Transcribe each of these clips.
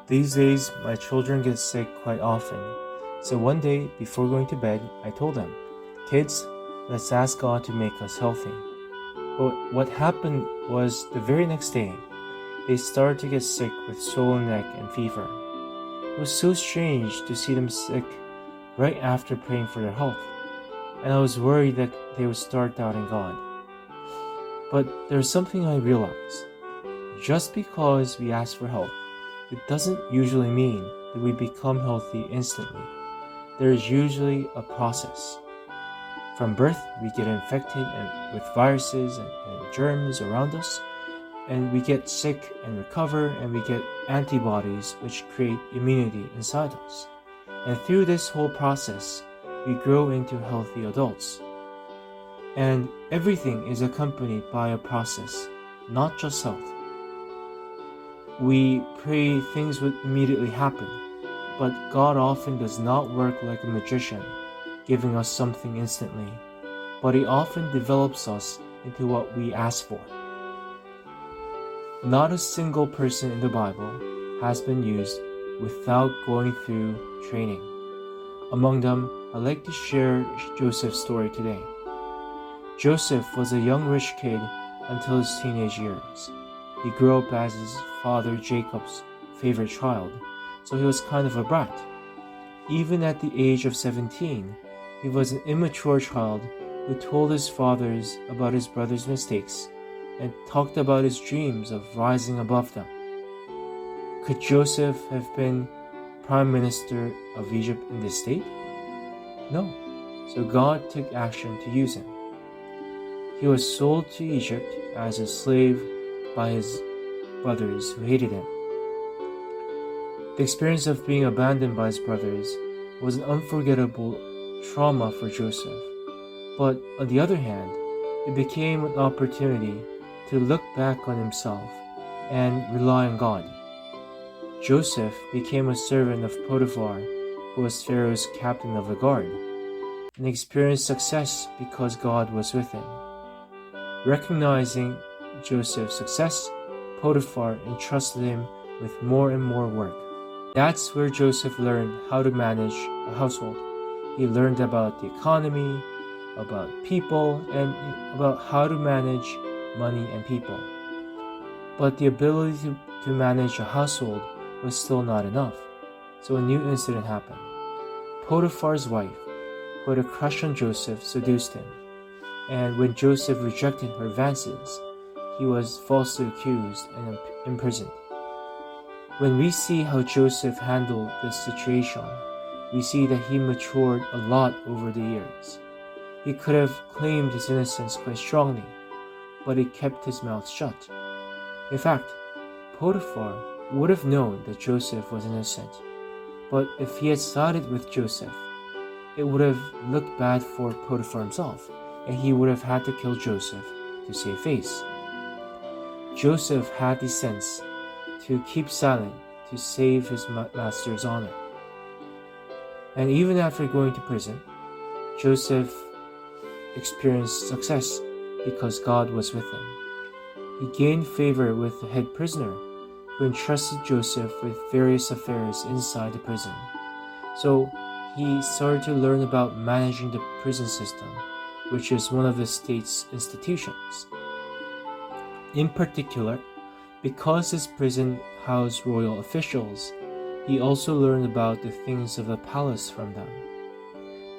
These days, my children get sick quite often. So one day, before going to bed, I told them, "Kids, let's ask God to make us healthy." But what happened was the very next day, they started to get sick with swollen neck and fever. It was so strange to see them sick right after praying for their health, and I was worried that they would start doubting God. But there's something I realized. Just because we ask for help, it doesn't usually mean that we become healthy instantly. There is usually a process. From birth, we get infected with viruses and germs around us, and we get sick and recover, and we get antibodies which create immunity inside us. And through this whole process, we grow into healthy adults. And everything is accompanied by a process, not just health. We pray things would immediately happen, but God often does not work like a magician, giving us something instantly, but He often develops us into what we ask for. Not a single person in the Bible has been used without going through training. Among them, I'd like to share Joseph's story today. Joseph was a young rich kid until his teenage years. He grew up as his father Jacob's favorite child, so he was kind of a brat. Even at the age of 17, he was an immature child who told his fathers about his brother's mistakes and talked about his dreams of rising above them. Could Joseph have been Prime Minister of Egypt in this state? No, so God took action to use him. He was sold to Egypt as a slave by his brothers who hated him. The experience of being abandoned by his brothers was an unforgettable trauma for Joseph, but on the other hand, it became an opportunity to look back on himself and rely on God. Joseph became a servant of Potiphar, who was Pharaoh's captain of the guard, and experienced success because God was with him. Recognizing Joseph's success, Potiphar entrusted him with more and more work. That's where Joseph learned how to manage a household. He learned about the economy, about people, and about how to manage money and people. But the ability to manage a household was still not enough, so a new incident happened. Potiphar's wife, who had a crush on Joseph, seduced him, and when Joseph rejected her advances, he was falsely accused and imprisoned. When we see how Joseph handled this situation, we see that he matured a lot over the years. He could have claimed his innocence quite strongly, but he kept his mouth shut. In fact, Potiphar would have known that Joseph was innocent, but if he had sided with Joseph, it would have looked bad for Potiphar himself, and he would have had to kill Joseph to save face. Joseph had the sense to keep silent to save his master's honor. And even after going to prison, Joseph experienced success because God was with him. He gained favor with the head prisoner, who entrusted Joseph with various affairs inside the prison. So he started to learn about managing the prison system, which is one of the state's institutions. In particular, because his prison housed royal officials, he also learned about the things of the palace from them.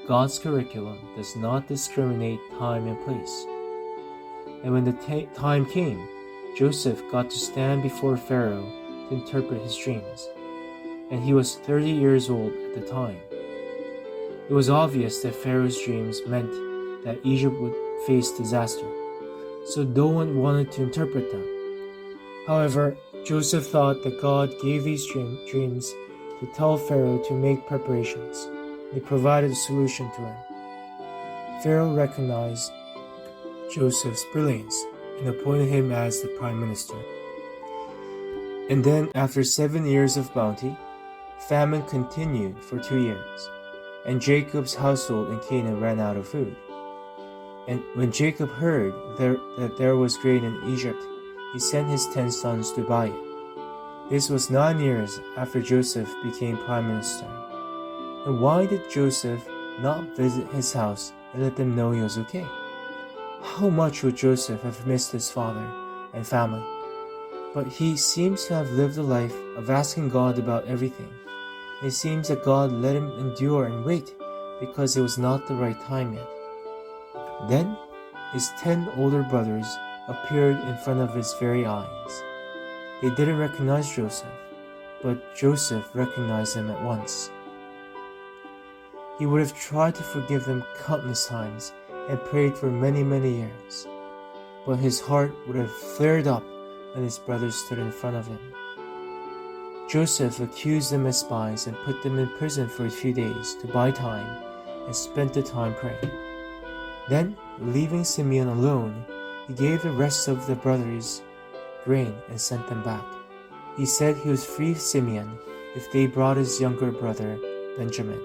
God's curriculum does not discriminate time and place. And when the time came, Joseph got to stand before Pharaoh to interpret his dreams, and he was 30 years old at the time. It was obvious that Pharaoh's dreams meant that Egypt would face disaster, so no one wanted to interpret them. However, Joseph thought that God gave these dreams to tell Pharaoh to make preparations. He provided a solution to him. Pharaoh recognized Joseph's brilliance and appointed him as the prime minister. And then, after 7 years of bounty, famine continued for 2 years, and Jacob's household in Canaan ran out of food. And when Jacob heard that there was grain in Egypt, he sent his 10 sons to buy it. This was 9 years after Joseph became prime minister. And why did Joseph not visit his house and let them know he was okay? How much would Joseph have missed his father and family? But he seems to have lived a life of asking God about everything. It seems that God let him endure and wait because it was not the right time yet. Then his 10 older brothers appeared in front of his very eyes. They didn't recognize Joseph, but Joseph recognized them at once. He would have tried to forgive them countless times and prayed for many, many years. But his heart would have flared up when his brothers stood in front of him. Joseph accused them as spies and put them in prison for a few days to buy time and spent the time praying. Then, leaving Simeon alone, he gave the rest of the brothers grain and sent them back. He said he would free Simeon if they brought his younger brother Benjamin.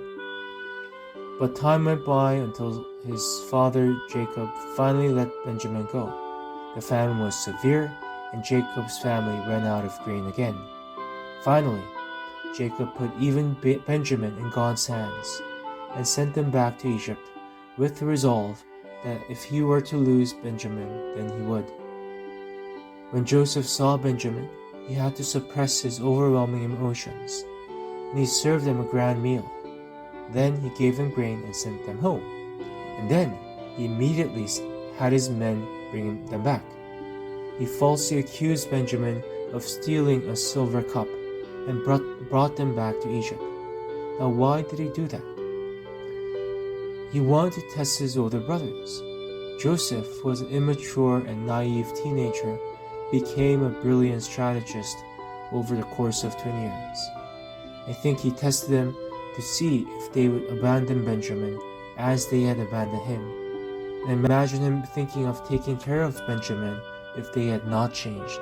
But time went by until his father Jacob finally let Benjamin go. The famine was severe, and Jacob's family ran out of grain again. Finally, Jacob put even Benjamin in God's hands and sent them back to Egypt with the resolve that if he were to lose Benjamin, then he would. When Joseph saw Benjamin, he had to suppress his overwhelming emotions, and he served them a grand meal. Then he gave them grain and sent them home, and then he immediately had his men bring them back. He falsely accused Benjamin of stealing a silver cup and brought them back to Egypt. Now, why did he do that? He wanted to test his older brothers. Joseph was an immature and naive teenager, became a brilliant strategist over the course of 20 years. I think he tested them to see if they would abandon Benjamin as they had abandoned him, and imagine him thinking of taking care of Benjamin if they had not changed.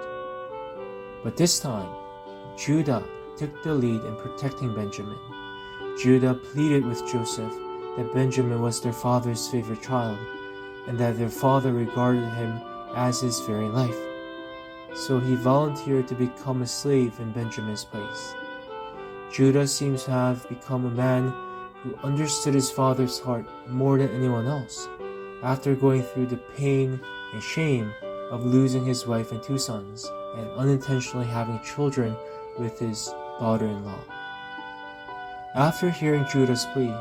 But this time, Judah took the lead in protecting Benjamin. Judah pleaded with Joseph that Benjamin was their father's favorite child, and that their father regarded him as his very life. So he volunteered to become a slave in Benjamin's place. Judah seems to have become a man who understood his father's heart more than anyone else, after going through the pain and shame of losing his wife and 2 sons, and unintentionally having children with his daughter-in-law. After hearing Judah's plea,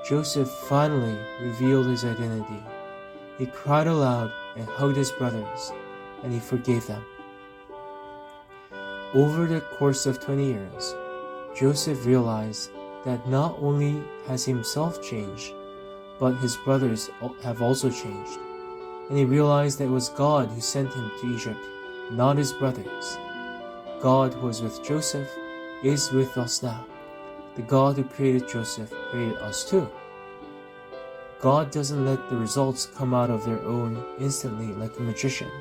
Joseph finally revealed his identity. He cried aloud and hugged his brothers, and he forgave them. Over the course of 20 years, Joseph realized that not only has himself changed, but his brothers have also changed. And he realized that it was God who sent him to Egypt, not his brothers. God who was with Joseph is with us now. The God who created Joseph created us too. God doesn't let the results come out of their own instantly like a magician.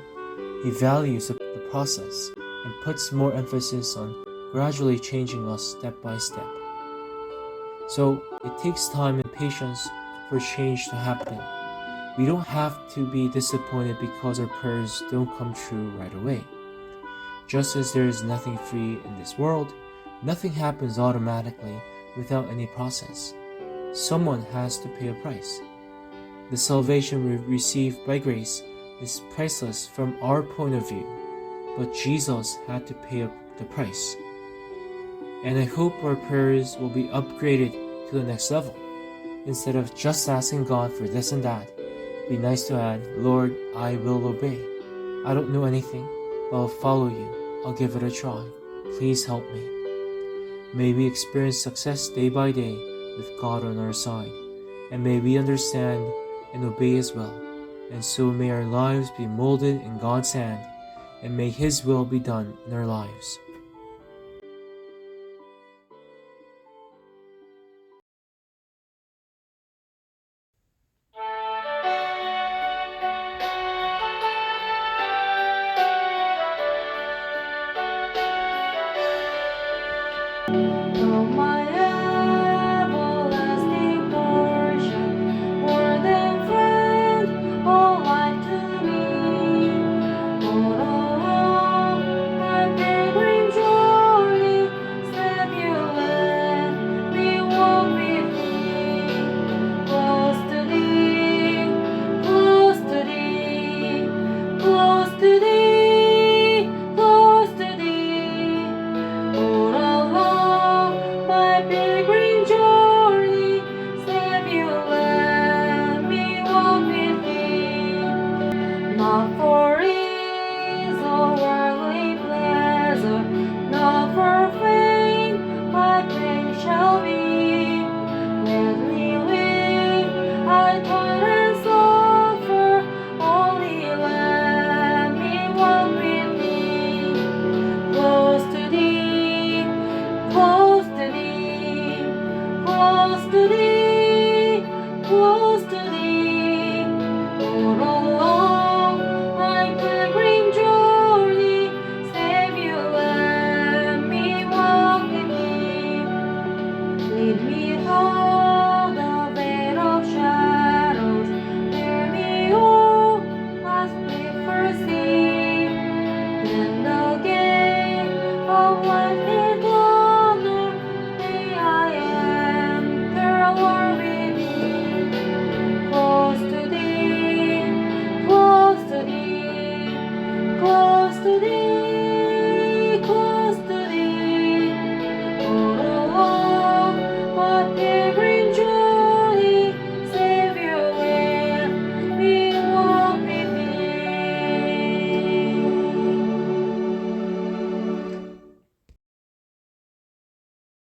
He values the process and puts more emphasis on gradually changing us step by step. So it takes time and patience for change to happen. We don't have to be disappointed because our prayers don't come true right away. Just as there is nothing free in this world, nothing happens automatically without any process. Someone has to pay a price. The salvation we receive by grace is priceless from our point of view, but Jesus had to pay the price. And I hope our prayers will be upgraded to the next level. Instead of just asking God for this and that, be nice to add, Lord, I will obey. I don't know anything, but I'll follow you. I'll give it a try. Please help me. May we experience success day by day with God on our side, and may we understand and obey His will, and so may our lives be molded in God's hand, and may His will be done in our lives.